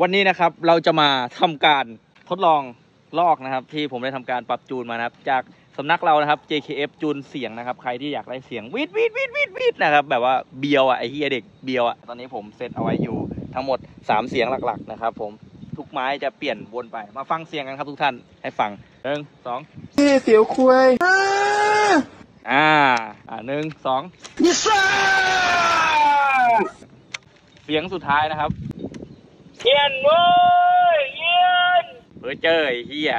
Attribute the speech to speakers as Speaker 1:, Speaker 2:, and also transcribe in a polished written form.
Speaker 1: วันนี้นะครับเราจะมาทำการทดลองลอกนะครับที่ผมได้ทำการปรับจูนมานะครับจากสำนักเรานะครับ JKF จูนเสียงนะครับใครที่อยากได้เสียงวิดนะครับแบบว่าเบียวอ่ะไอ้เฮียเด็กเบียวอ่ะตอนนี้ผมเซตเอาไว้อยู่ทั้งหมด3เสียงหลักๆนะครับผมทุกไม้จะเปลี่ยนวนไปมาฟังเสียงกันครับทุกท่านให้ฟัง1 2
Speaker 2: เสียวคุย
Speaker 1: 1 2
Speaker 2: ยิซ่า
Speaker 1: เสียงสุดท้ายนะครับ
Speaker 2: เทียนโว้ยเยียน
Speaker 1: เจอไอ้เฮีย